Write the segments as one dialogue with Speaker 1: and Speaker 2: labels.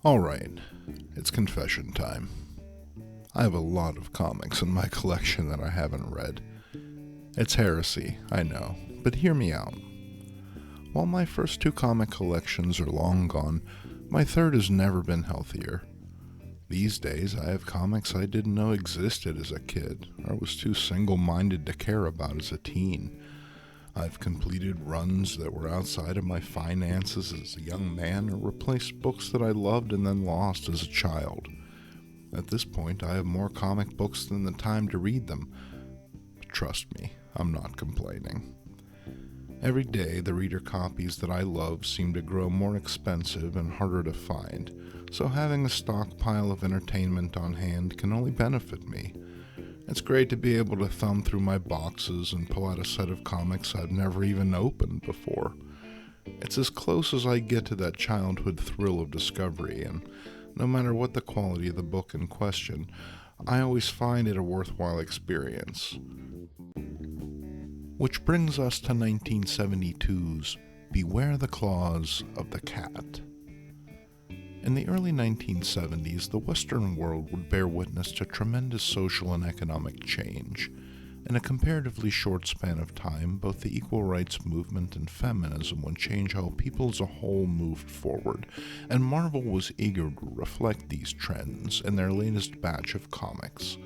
Speaker 1: Alright, it's confession time. I have a lot of comics in my collection that I haven't read. It's heresy, I know, but hear me out. While my first two comic collections are long gone, my third has never been healthier. These days, I have comics I didn't know existed as a kid, or was too single-minded to care about as a teen. I've completed runs that were outside of my finances as a young man, or replaced books that I loved and then lost as a child. At this point, I have more comic books than the time to read them. But trust me, I'm not complaining. Every day, the reader copies that I love seem to grow more expensive and harder to find, so having a stockpile of entertainment on hand can only benefit me. It's great to be able to thumb through my boxes and pull out a set of comics I've never even opened before. It's as close as I get to that childhood thrill of discovery, and no matter what the quality of the book in question, I always find it a worthwhile experience. Which brings us to 1972's Beware the Claws of the Cat. In the early 1970s, the Western world would bear witness to tremendous social and economic change. In a comparatively short span of time, both the equal rights movement and feminism would change how people as a whole moved forward, and Marvel was eager to reflect these trends in their latest batch of comics.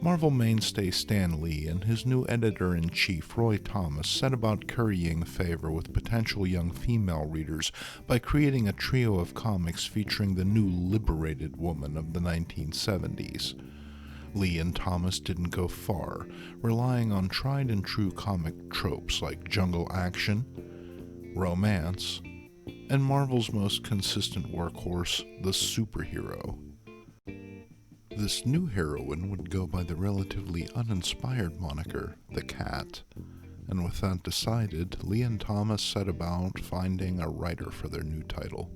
Speaker 1: Marvel mainstay Stan Lee and his new editor-in-chief Roy Thomas set about currying favor with potential young female readers by creating a trio of comics featuring the new liberated woman of the 1970s. Lee and Thomas didn't go far, relying on tried-and-true comic tropes like jungle action, romance, and Marvel's most consistent workhorse, the superhero. This new heroine would go by the relatively uninspired moniker, the Cat, and with that decided, Lee and Thomas set about finding a writer for their new title.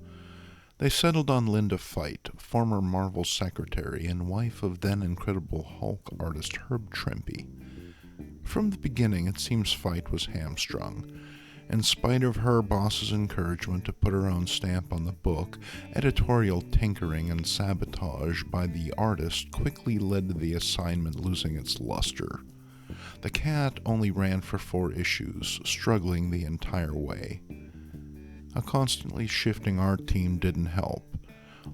Speaker 1: They settled on Linda Fight, former Marvel secretary and wife of then Incredible Hulk artist Herb Trimpe. From the beginning, it seems Fight was hamstrung. In spite of her boss's encouragement to put her own stamp on the book, editorial tinkering and sabotage by the artist quickly led to the assignment losing its luster. The Cat only ran for 4 issues, struggling the entire way. A constantly shifting art team didn't help.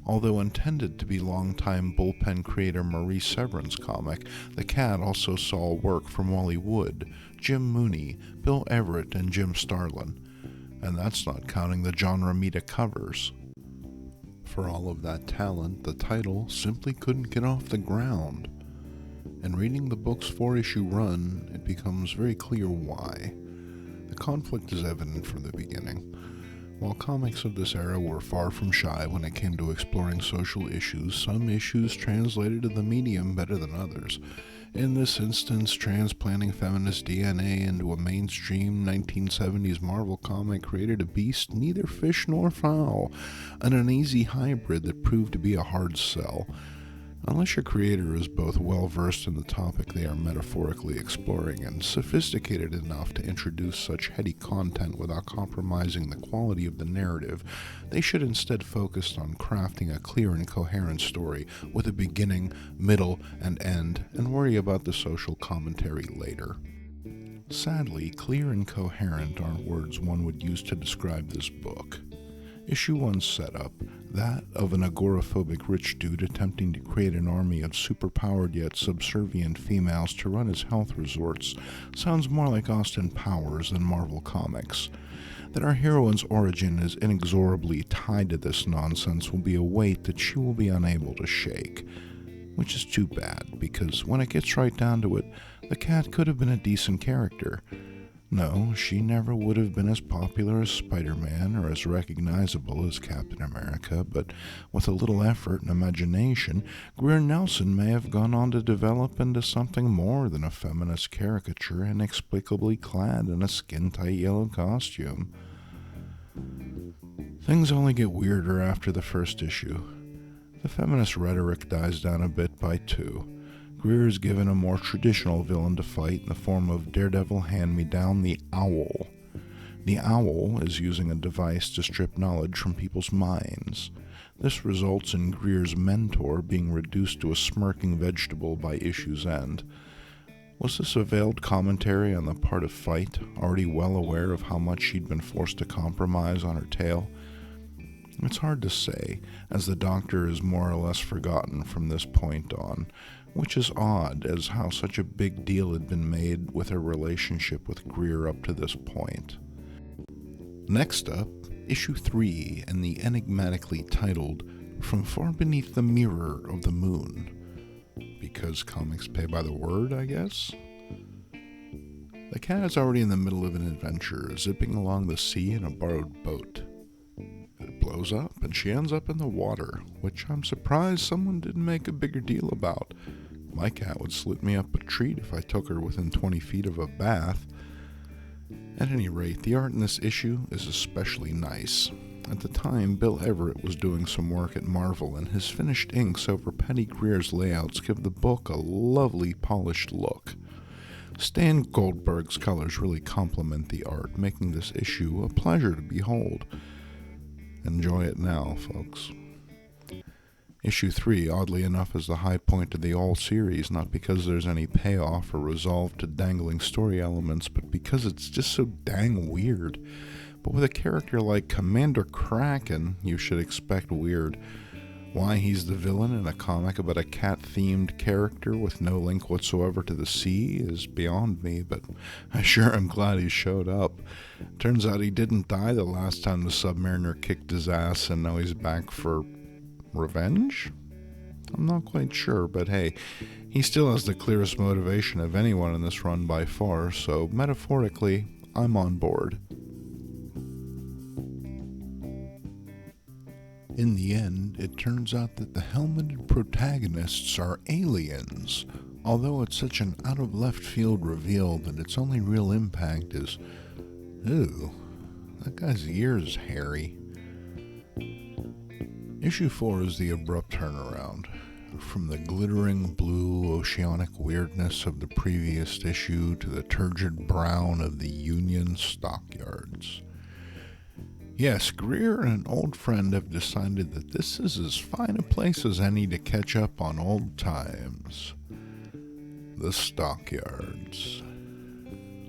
Speaker 1: Although intended to be longtime bullpen creator Marie Severan's comic, The Cat also saw work from Wally Wood, Jim Mooney, Bill Everett, and Jim Starlin. And that's not counting the John Romita covers. For all of that talent, the title simply couldn't get off the ground. In reading the book's 4-issue run, it becomes very clear why. The conflict is evident from the beginning. While comics of this era were far from shy when it came to exploring social issues, some issues translated to the medium better than others. In this instance, transplanting feminist DNA into a mainstream 1970s Marvel comic created a beast neither fish nor fowl, an uneasy hybrid that proved to be a hard sell. Unless your creator is both well-versed in the topic they are metaphorically exploring and sophisticated enough to introduce such heady content without compromising the quality of the narrative, they should instead focus on crafting a clear and coherent story with a beginning, middle, and end, and worry about the social commentary later. Sadly, clear and coherent aren't words one would use to describe this book. Issue 1's setup, that of an agoraphobic rich dude attempting to create an army of superpowered yet subservient females to run his health resorts, sounds more like Austin Powers than Marvel Comics. That our heroine's origin is inexorably tied to this nonsense will be a weight that she will be unable to shake. Which is too bad, because when it gets right down to it, the Cat could have been a decent character. No, she never would have been as popular as Spider-Man or as recognizable as Captain America, but with a little effort and imagination, Greer Nelson may have gone on to develop into something more than a feminist caricature inexplicably clad in a skin-tight yellow costume. Things only get weirder after the first issue. The feminist rhetoric dies down a bit by 2. Greer is given a more traditional villain to fight in the form of Daredevil hand-me-down the Owl. The owl is using a device to strip knowledge from people's minds. This results in Greer's mentor being reduced to a smirking vegetable by issue's end. Was this a veiled commentary on the part of Fight, already well aware of how much she'd been forced to compromise on her tale? It's hard to say, as the Doctor is more or less forgotten from this point on, which is odd as how such a big deal had been made with her relationship with Greer up to this point. Next up, Issue 3 and the enigmatically titled From Far Beneath the Mirror of the Moon. Because comics pay by the word, I guess? The cat is already in the middle of an adventure, zipping along the sea in a borrowed boat. It blows up, and she ends up in the water, which I'm surprised someone didn't make a bigger deal about. My cat would slip me up a treat if I took her within 20 feet of a bath. At any rate, the art in this issue is especially nice. At the time, Bill Everett was doing some work at Marvel, and his finished inks over Patty Greer's layouts give the book a lovely, polished look. Stan Goldberg's colors really complement the art, making this issue a pleasure to behold. Enjoy it now, folks. Issue 3, oddly enough, is the high point of the whole series, not because there's any payoff or resolve to dangling story elements, but because it's just so dang weird. But with a character like Commander Kraken, you should expect weird. Why he's the villain in a comic about a cat-themed character with no link whatsoever to the sea is beyond me, but I sure am glad he showed up. Turns out he didn't die the last time the Submariner kicked his ass, and now he's back for revenge? I'm not quite sure, but hey, he still has the clearest motivation of anyone in this run by far, so metaphorically, I'm on board. In the end, it turns out that the helmeted protagonists are aliens, although it's such an out-of-left-field reveal that its only real impact is, ew, that guy's ear is hairy. Issue 4 is the abrupt turnaround. From the glittering blue oceanic weirdness of the previous issue to the turgid brown of the Union stockyards. Yes, Greer and an old friend have decided that this is as fine a place as any to catch up on old times. The stockyards.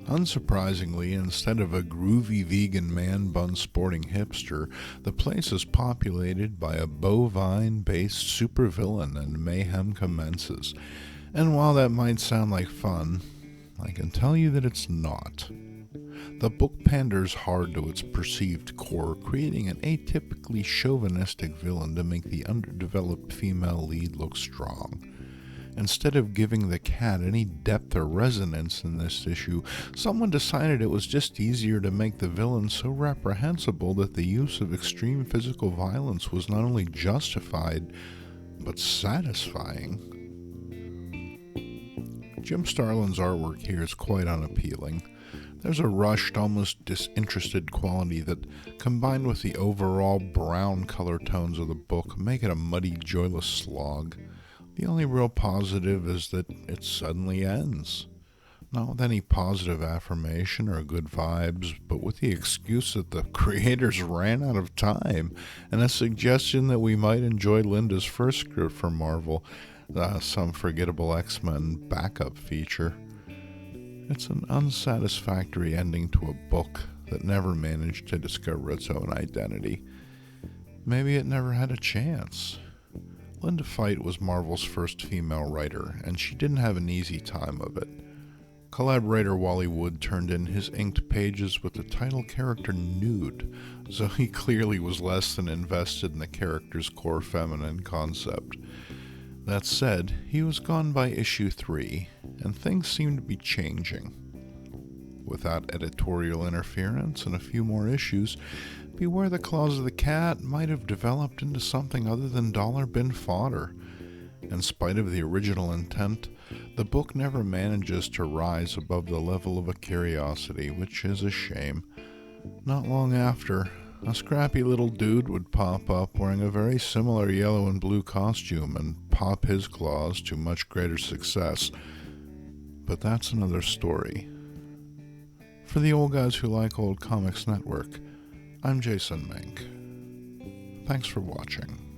Speaker 1: Unsurprisingly, instead of a groovy vegan man-bun sporting hipster, the place is populated by a bovine-based supervillain, and mayhem commences. And while that might sound like fun, I can tell you that it's not. The book panders hard to its perceived core, creating an atypically chauvinistic villain to make the underdeveloped female lead look strong. Instead of giving the cat any depth or resonance in this issue, someone decided it was just easier to make the villain so reprehensible that the use of extreme physical violence was not only justified, but satisfying. Jim Starlin's artwork here is quite unappealing. There's a rushed, almost disinterested quality that, combined with the overall brown color tones of the book, make it a muddy, joyless slog. The only real positive is that it suddenly ends. Not with any positive affirmation or good vibes, but with the excuse that the creators ran out of time, and a suggestion that we might enjoy Linda's first script for Marvel, some forgettable X-Men backup feature. It's an unsatisfactory ending to a book that never managed to discover its own identity. Maybe it never had a chance. Linda Fight was Marvel's first female writer, and she didn't have an easy time of it. Collaborator Wally Wood turned in his inked pages with the title character nude, so he clearly was less than invested in the character's core feminine concept. That said, he was gone by issue 3, and things seemed to be changing. Without editorial interference and a few more issues, Beware the Claws of the Cat might have developed into something other than dollar bin fodder. In spite of the original intent, the book never manages to rise above the level of a curiosity, which is a shame. Not long after, a scrappy little dude would pop up wearing a very similar yellow and blue costume and pop his claws to much greater success. But that's another story. For the Old Guys Who Like Old Comics Network, I'm Jason Mink. Thanks for watching.